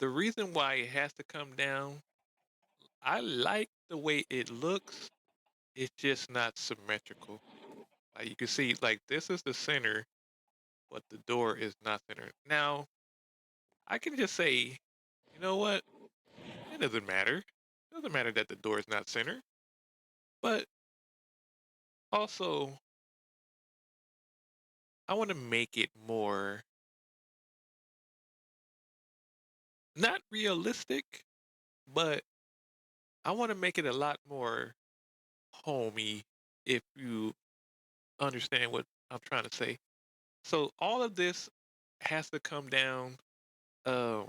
the reason why it has to come down, I like the way it looks. It's just not symmetrical. Like you can see, like this is the center, but the door is not centered. Now, I can just say, you know what? It doesn't matter. It doesn't matter that the door is not centered. But also, I want to make it more not realistic, but I want to make it a lot more homey if you understand what I'm trying to say. So all of this has to come down. Um,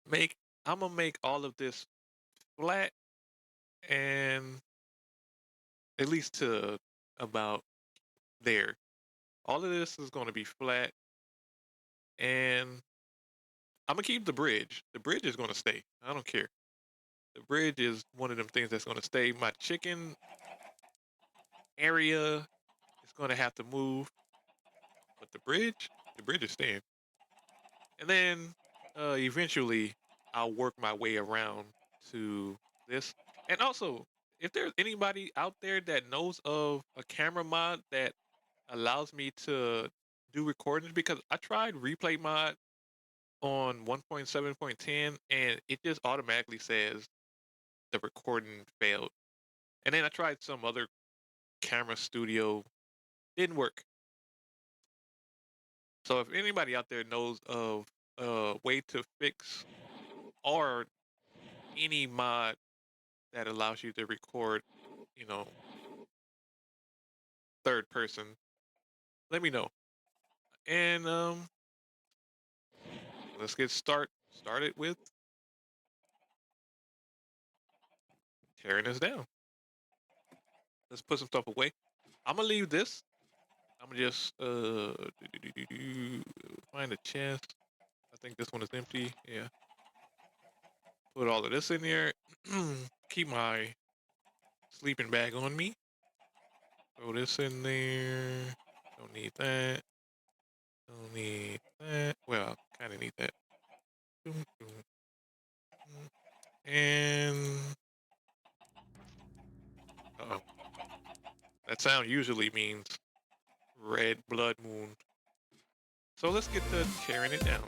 make I'm gonna make all of this flat and at least to about there. All of this is gonna be flat, and I'm gonna keep the bridge. The bridge is gonna stay. I don't care. The bridge is one of them things that's gonna stay. My chicken area is gonna have to move, but the bridge is staying. And then eventually I'll work my way around to this. And also, if there's anybody out there that knows of a camera mod that allows me to do recordings, because I tried replay mod on 1.7.10 and it just automatically says the recording failed. And then I tried some other camera studio, didn't work. So if anybody out there knows of a way to fix or any mod that allows you to record, you know, third person, let me know. And let's get started with tearing this down. Let's put some stuff away. I'm gonna leave this. I'm gonna just find a chest. I think this one is empty. Yeah. Put all of this in there. Keep my sleeping bag on me. Throw this in there. Don't need that. Don't need that. Well, kind of need that. And uh-oh. That sound usually means red blood moon. So let's get to tearing it down.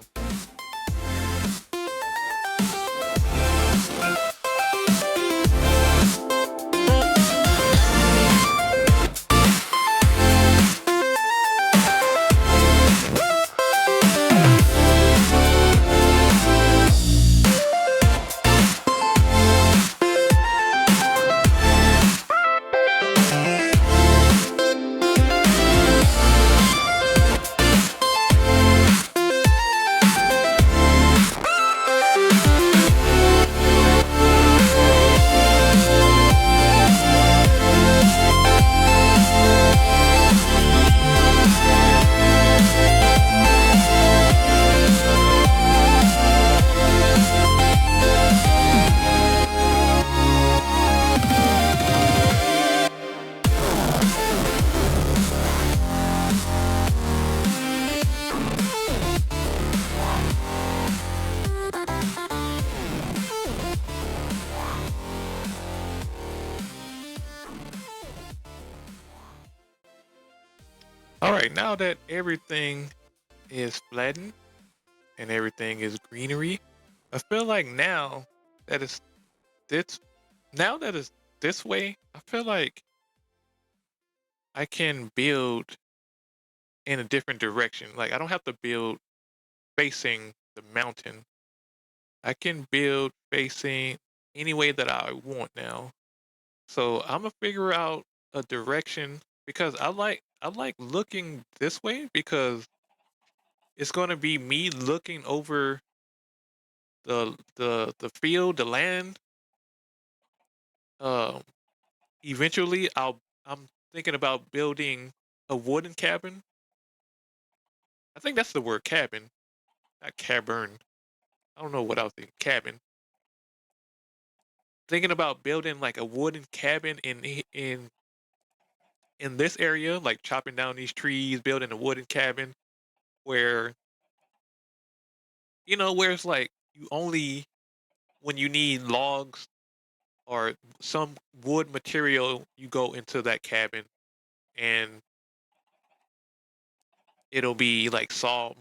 All right, now that everything is flattened and everything is greenery, I feel like that it's this now that it's this way, I feel like I can build in a different direction. Like I don't have to build facing the mountain. I can build facing any way that I want now. So I'm gonna figure out a direction because I like looking this way because it's gonna be me looking over the field, the land. Um, eventually I'm thinking about building a wooden cabin. I think that's the word cabin, not cavern. I don't know what I was thinking. Cabin. Thinking about building like a wooden cabin in this area, like chopping down these trees, building a wooden cabin where where it's like you only when you need logs or some wood material, you go into that cabin and it'll be like saw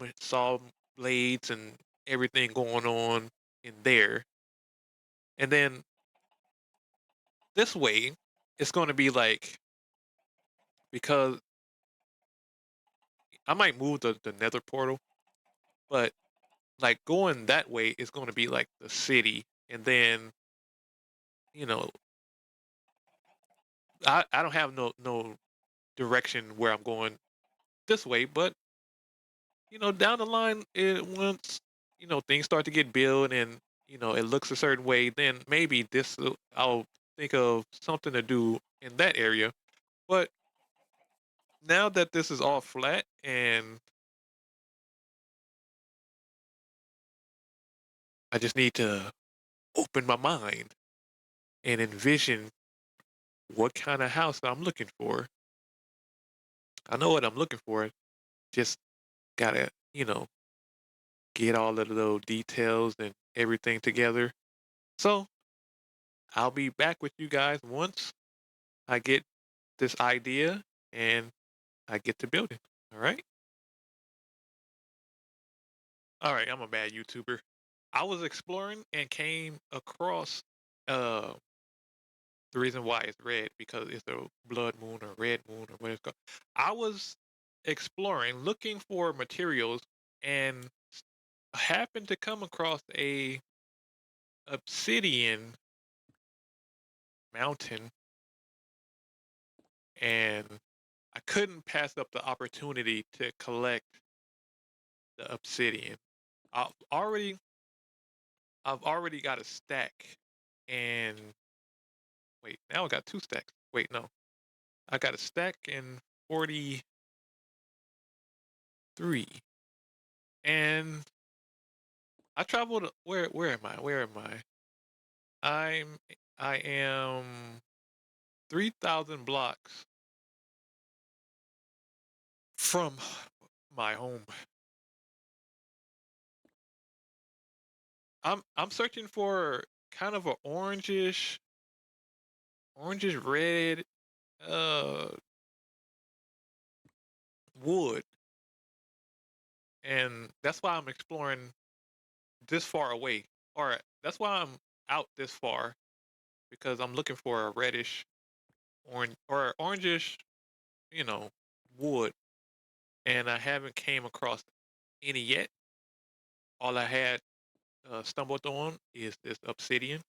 blades and everything going on in there. And then this way, it's going to be like because I might move the nether portal, but like going that way is going to be like the city, and then you know I don't have no direction where I'm going this way, but down the line, once things start to get built and it looks a certain way, then maybe I'll think of something to do in that area. But now that this is all flat and I just need to open my mind and envision what kind of house I'm looking for. I know what I'm looking for. Just gotta, get all the little details and everything together. So I'll be back with you guys once I get this idea and I get to build it. All right. All right. I'm a bad YouTuber. I was exploring and came across uh the reason why it's red because it's a blood moon or red moon or what it's called. I was exploring, looking for materials, and happened to come across a obsidian mountain, and I couldn't pass up the opportunity to collect the obsidian. I've already I've already got a stack, and wait, now I got two stacks. Wait, no, I got a stack and 43, and I traveled. Where am I? Where am I? I'm I am 3,000 blocks from my home. I'm searching for kind of a orangish red uh wood, and that's why I'm exploring this far away. Or that's why I'm out this far because I'm looking for a reddish orange or orangish, you know, wood, and I haven't came across any yet. All I had stumbled on is this obsidian,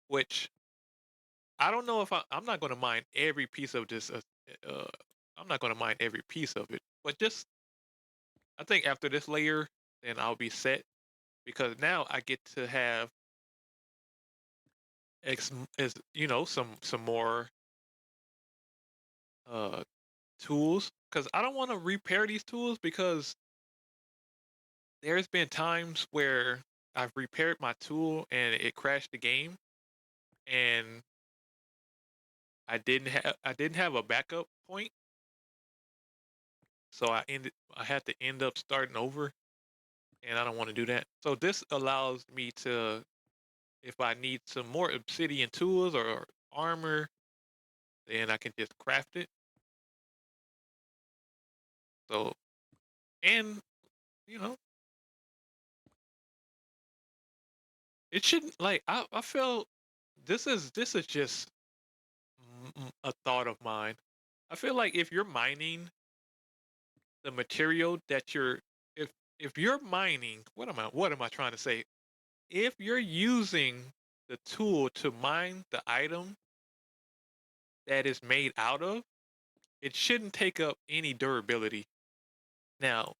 which I don't know if I'm not going to mine every piece of this. Uh, I'm not going to mine every piece of it, but just I think after this layer, then I'll be set because now I get to have some more uh tools because I don't want to repair these tools because there's been times where I've repaired my tool and it crashed the game and I didn't have a backup point, so I had to end up starting over, and I don't want to do that. So this allows me to, if I need some more obsidian tools or armor, then I can just craft it. So and you know it shouldn't like I feel this is just a thought of mine. I feel like if you're mining the material that you're if if you're mining what am I trying to say? If you're using the tool to mine the item that is made out of, it shouldn't take up any durability. Now,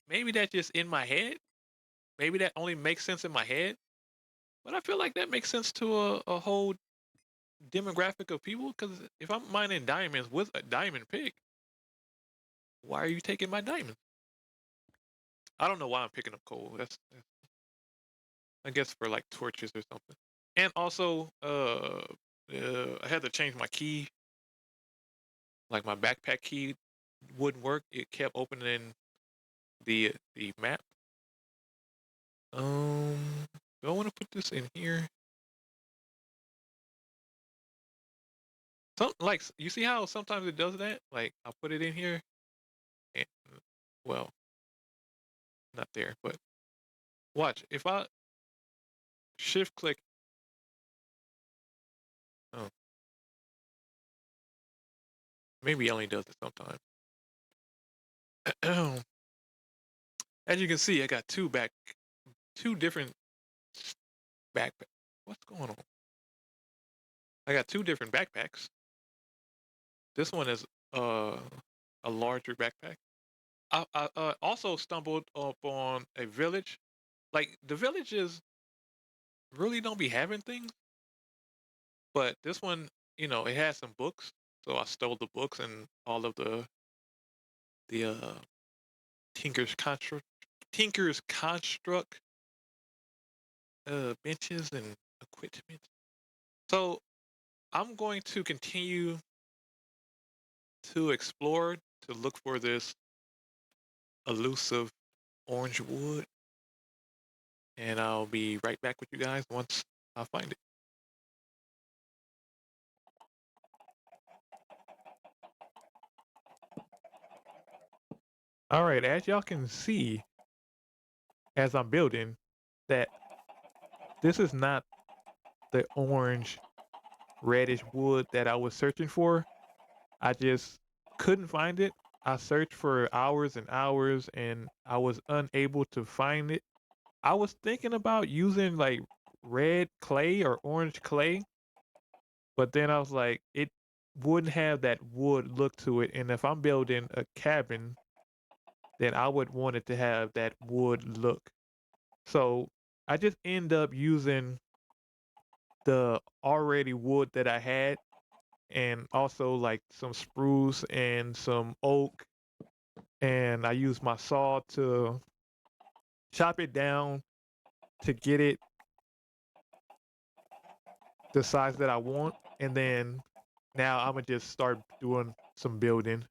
maybe that's just in my head. Maybe that only makes sense in my head, but I feel like that makes sense to a whole demographic of people. Because if I'm mining diamonds with a diamond pick, why are you taking my diamonds? I don't know why I'm picking up coal. I guess for like torches or something. And also, I had to change my key. Like my backpack key wouldn't work. It kept opening the map. this in here. Like you see how sometimes it does that? Like I'll put it in here and well, not there, but watch. If I shift click, oh, maybe it only does it sometimes. As you can see, I got two different backpacks. What's going on? I got two different backpacks. This one is a larger backpack. I also stumbled upon a village. Like the villages really don't be having things, but this one, it has some books. So I stole the books and all of the Tinker's construct benches and equipment. So I'm going to continue to explore to look for this elusive orange wood, and I'll be right back with you guys once I find it. All right, as y'all can see, as I'm building, that this is not the orange reddish wood that I was searching for. I just couldn't find it. I searched for hours and hours and I was unable to find it. I was thinking about using like red clay or orange clay, but then I was like, it wouldn't have that wood look to it. And if I'm building a cabin, then I would want it to have that wood look. So I just end up using the already wood that I had and also like some spruce and some oak. And I use my saw to chop it down to get it the size that I want. And then now I'm gonna just start doing some building.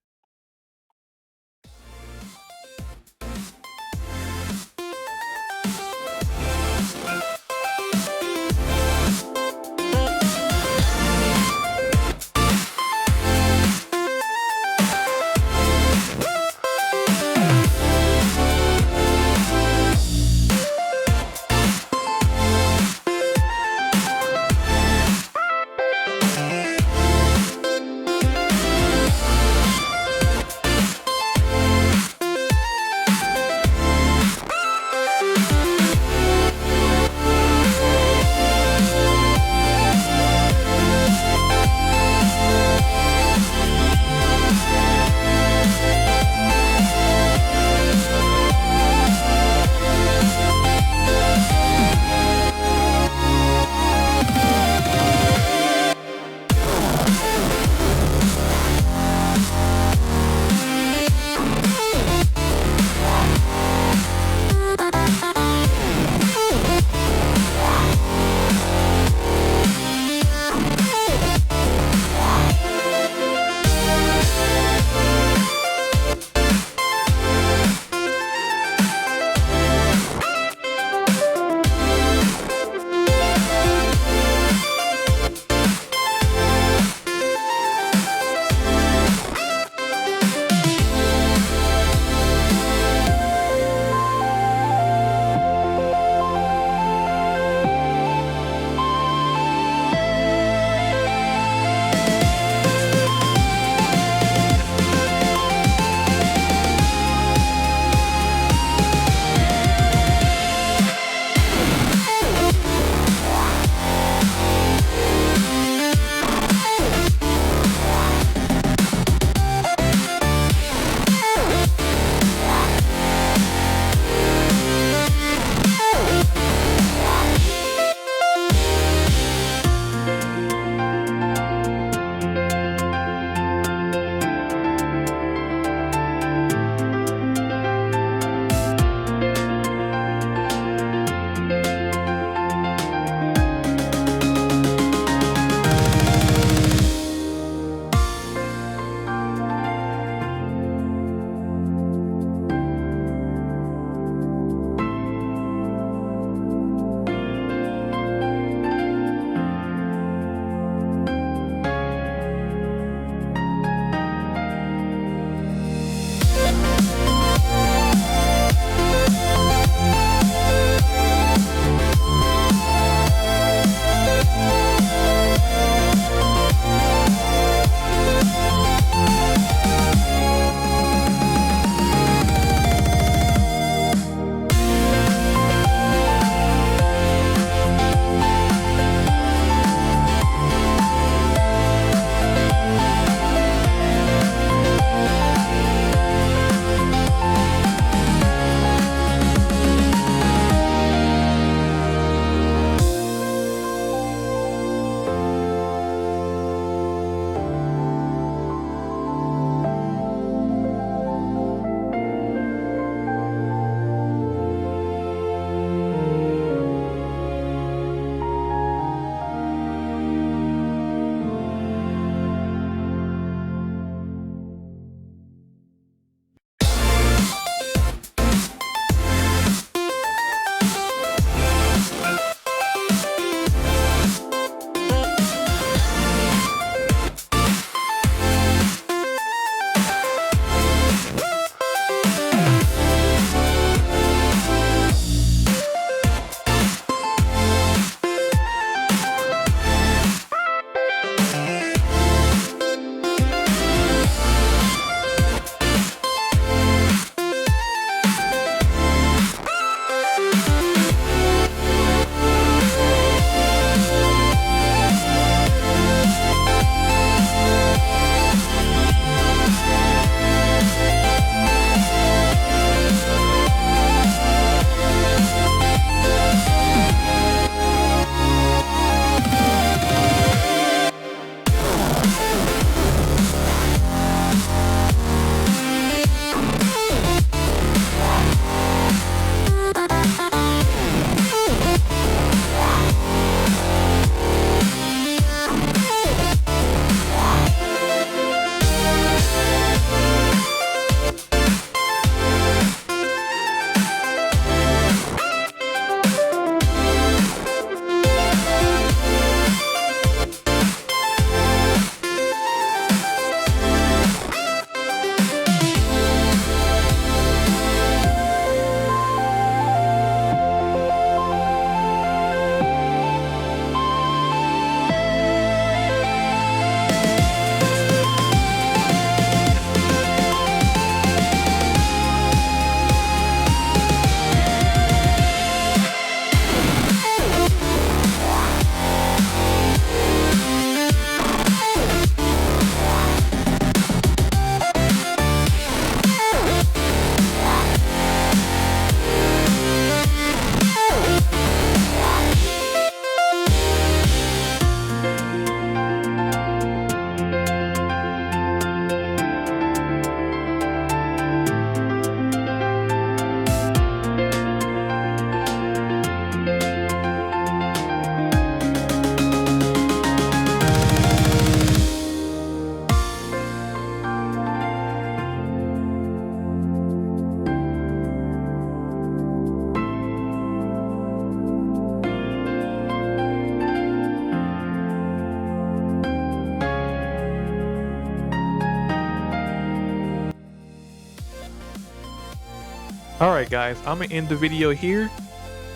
All right, guys, I'm gonna end the video here.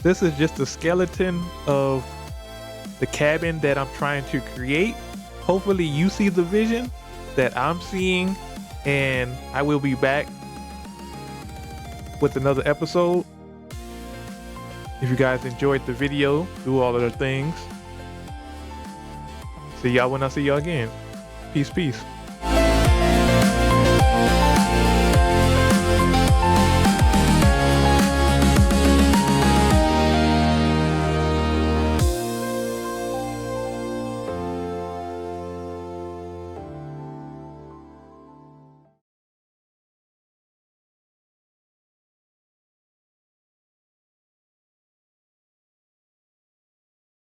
This is just a skeleton of the cabin that I'm trying to create. Hopefully you see the vision that I'm seeing, and I will be back with another episode. If you guys enjoyed the video, do all of the things. See y'all when I see y'all again. Peace, peace.